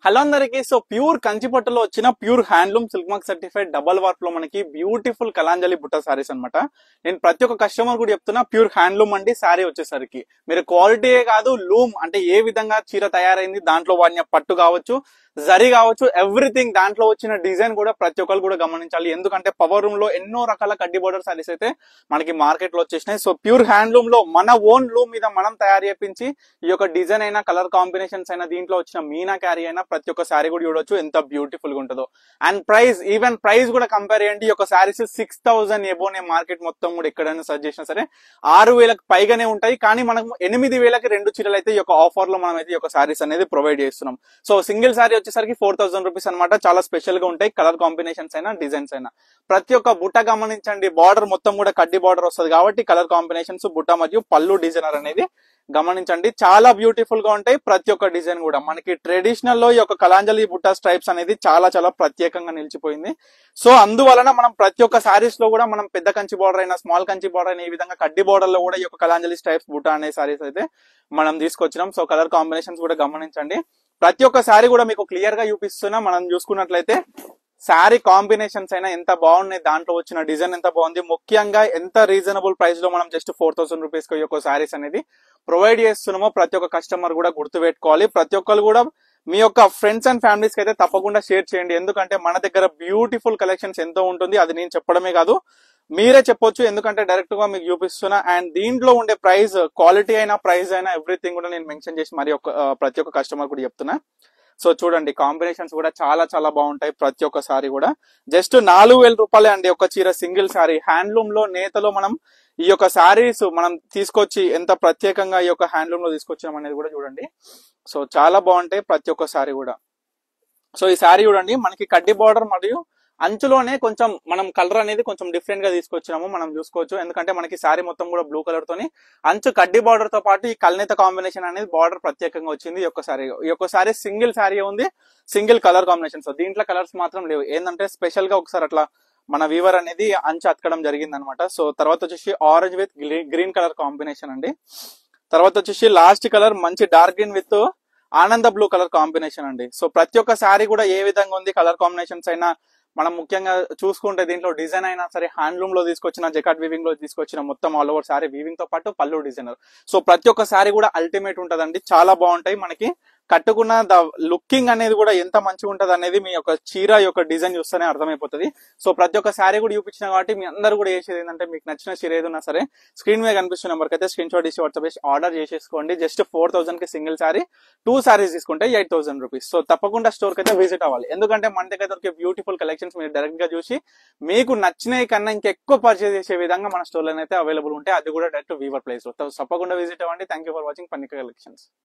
Hello అందరికి. So pure కంచిపట్టులో వచ్చిన pure handloom silk mark certified double work లో మనకి బ్యూటిఫుల్ కలాంజలి బుట్ట సారీస్ అన్నమాట. నేను ప్రతి ఒక్క కస్టమర్ కూడా చెప్తున్నా, ప్యూర్ హ్యాండ్లూమ్ అండి. సారీ వచ్చేసరికి మీరు క్వాలిటీయే కాదు, లూమ్ అంటే ఏ విధంగా చీర తయారైంది, దాంట్లో వాడిన పట్టు కావచ్చు, జరీ కావచ్చు, ఎవ్రీథింగ్ దాంట్లో వచ్చిన డిజైన్ కూడా ప్రతి ఒక్కరు కూడా గమనించాలి. ఎందుకంటే పవర్ రూమ్ లో ఎన్నో రకాల కడ్డీ బోర్డర్ సారీస్ అయితే మనకి మార్కెట్ లో వచ్చేసినాయి. సో ప్యూర్ హ్యాండ్లూమ్ లో మన ఓన్ లూమ్ మీద మనం తయారు చేపించి ఈ యొక్క డిజైన్ అయినా, కలర్ కాంబినేషన్స్ అయినా, దీంట్లో వచ్చిన మీనా క్యారీ అయినా ప్రతి ఒక్క సారీ కూడా చూడొచ్చు ఎంత బ్యూటిఫుల్ గా ఉంటుందో. అండ్ ప్రైస్, ఈవెన్ ప్రైస్ కూడా కంపేర్ చేయండి. ఈ యొక్క సారీస్ 6,000 ఎబోనే మార్కెట్ మొత్తం కూడా ఎక్కడైనా సర్చ్ చేసినా సరే 6,000కి పైగానే ఉంటాయి. కానీ మనం 8,000కి 2 చీరలు అయితే ఈ యొక్క ఆఫర్ లో మనం అయితే ఈ యొక్క సారీస్ అనేది ప్రొవైడ్ చేస్తున్నాం. సో సింగిల్ సారీ వచ్చేసరికి 4,000 రూపీస్ అనమాట. చాలా స్పెషల్ గా ఉంటాయి, కలర్ కాంబినేషన్స్ అయినా, డిజైన్స్ అయినా. ప్రతి ఒక్క బుట్ట గమనించండి, బార్డర్ మొత్తం కూడా కడ్డీ బార్డర్ వస్తుంది కాబట్టి కలర్ కాంబినేషన్స్, బుట్ట మరియు పళ్ళు డిజైనర్ అనేది గమనించండి. చాలా బ్యూటిఫుల్ గా ఉంటాయి. ప్రతి ఒక్క డిజైన్ కూడా మనకి ట్రెడిషనల్ లో ఈ యొక్క కలాంజలి బుట్ట స్ట్రైప్స్ అనేది చాలా చాలా ప్రత్యేకంగా నిలిచిపోయింది. సో అందువలన మనం ప్రతి ఒక్క సారీస్ లో కూడా మనం పెద్ద కంచి బార్డర్ అయినా, స్మాల్ కంచి బార్డర్ అయినా, ఈ విధంగా కడ్డీ బార్డర్ లో కూడా ఈ యొక్క కలాంజలి స్ట్రైప్స్ బుట్ట అనే సారీస్ అయితే మనం తీసుకొచ్చినాం. సో కలర్ కాంబినేషన్స్ కూడా గమనించండి. ప్రతి ఒక్క సారీ కూడా మీకు క్లియర్ గా చూపిస్తున్నా. మనం చూసుకున్నట్లయితే శారీ కాంబినేషన్స్ అయినా ఎంత బాగున్నాయి, దాంట్లో వచ్చిన డిజైన్ ఎంత బాగుంది, ముఖ్యంగా ఎంత రీజనబుల్ ప్రైస్ లో మనం జస్ట్ 4,000 రూపీస్ కి యొక్క సారీస్ అనేది ప్రొవైడ్ చేస్తున్నామో ప్రతి ఒక్క కస్టమర్ కూడా గుర్తు పెట్టుకోవాలి. ప్రతి ఒక్కరు కూడా మీ యొక్క ఫ్రెండ్స్ అండ్ ఫ్యామిలీస్ కి అయితే తప్పకుండా షేర్ చేయండి. ఎందుకంటే మన దగ్గర బ్యూటిఫుల్ కలెక్షన్స్ ఎంతో ఉంటుంది. అది నేను చెప్పడమే కాదు, మీరే చెప్పొచ్చు. ఎందుకంటే డైరెక్ట్ గా మీకు చూపిస్తున్నా. అండ్ దీంట్లో ఉండే ప్రైస్, క్వాలిటీ అయినా, ప్రైస్ అయినా, ఎవ్రీథింగ్ కూడా నేను మెన్షన్ చేసి మరి ప్రతి ఒక్క కస్టమర్ కూడా చెప్తున్నా. సో చూడండి, కాంబినేషన్స్ కూడా చాలా చాలా బాగుంటాయి. ప్రతి ఒక్క సారీ కూడా జస్ట్ 4,000 రూపాయలే అండి ఒక చీర, సింగిల్ సారీ. హ్యాండ్లూమ్ లో, నేతలో మనం ఈ యొక్క సారీస్ మనం తీసుకొచ్చి ఎంత ప్రత్యేకంగా ఈ యొక్క హ్యాండ్లూమ్ లో తీసుకొచ్చాం అనేది కూడా చూడండి. సో చాలా బాగుంటాయి ప్రతి ఒక్క సారీ కూడా. సో ఈ సారీ చూడండి, మనకి కడ్డీ బార్డర్ మరియు అంచులోనే కొంచెం మనం కలర్ అనేది కొంచెం డిఫరెంట్ గా తీసుకొచ్చినాము, మనం చూసుకోవచ్చు. ఎందుకంటే మనకి సారీ మొత్తం కూడా బ్లూ కలర్ తోని అంచు కడ్డీ బార్డర్ తో పాటు ఈ కల్నేత కాంబినేషన్ అనేది బార్డర్ ప్రత్యేకంగా వచ్చింది. ఈ యొక్క సారీ సింగిల్ సారీ ఉంది, సింగిల్ కలర్ కాంబినేషన్. సో దీంట్లో కలర్స్ మాత్రం లేవు. ఏంటంటే స్పెషల్ గా ఒకసారి అట్లా మన వీవర్ అనేది అంచు అతకడం జరిగింది అనమాట. సో తర్వాత వచ్చేసి orange with green colour combination అండి. తర్వాత వచ్చేసి లాస్ట్ కలర్ మంచి డార్క్ గ్రీన్ విత్ ఆనంద బ్లూ కలర్ కాంబినేషన్ అండి. సో ప్రతి ఒక్క సారీ కూడా ఏ విధంగా ఉంది, కలర్ కాంబినేషన్స్ అయినా, మనం ముఖ్యంగా చూసుకుంటే దీంట్లో డిజైన్ అయినా సరే, హ్యాండ్లూమ్ లో తీసుకొచ్చిన, జకాట్ వీవింగ్ లో తీసుకొచ్చిన, మొత్తం ఆల్ ఓవర్ సారీ వీవింగ్ తో పాటు పళ్ళు డిజైనర్. సో ప్రతి ఒక్క సారీ కూడా అల్టిమేట్ ఉంటదండి, చాలా బాగుంటాయి. మనకి కట్టుకున్న లుకింగ్ అనేది కూడా ఎంత మంచిగా ఉంటది అనేది మీ యొక్క చీర యొక్క డిజైన్ చూస్తేనే అర్థమైపోతుంది. సో ప్రతి ఒక్క సారీ కూడా చూపించిన కాబట్టి మీ అందరూ కూడా చేసేది ఏంటంటే, మీకు నచ్చిన చీర ఏదైనా సరే స్క్రీన్ మీద కనిపిస్తున్న నెంబర్కి అయితే స్క్రీన్ షాట్ తీసి వాట్సాప్ చేసి ఆర్డర్ చేసేసుకోండి. జస్ట్ 4,000 కి సింగిల్ సారీ, 2 సారీస్ తీసుకుంటే 8,000 రూపీస్. సో తప్పకుండా స్టోర్ కి అయితే విజిట్ అవ్వాలి. ఎందుకంటే మన దగ్గర దొరికే బ్యూటిఫుల్ కలెక్షన్స్ మీరు డైరెక్ట్ గా చూసి మీకు నచ్చినవి కన్నా ఇంకెక్కువ పర్చేస్ చేసే విధంగా మన స్టోర్ లో అయితే అవైలబుల్ ఉంటాయి. అది కూడా డైరెక్ట్ వీవర్ ప్లేస్ లో. తప్పకుండా విజిట్ అవ్వండి. Thank you for watching Pannika collections.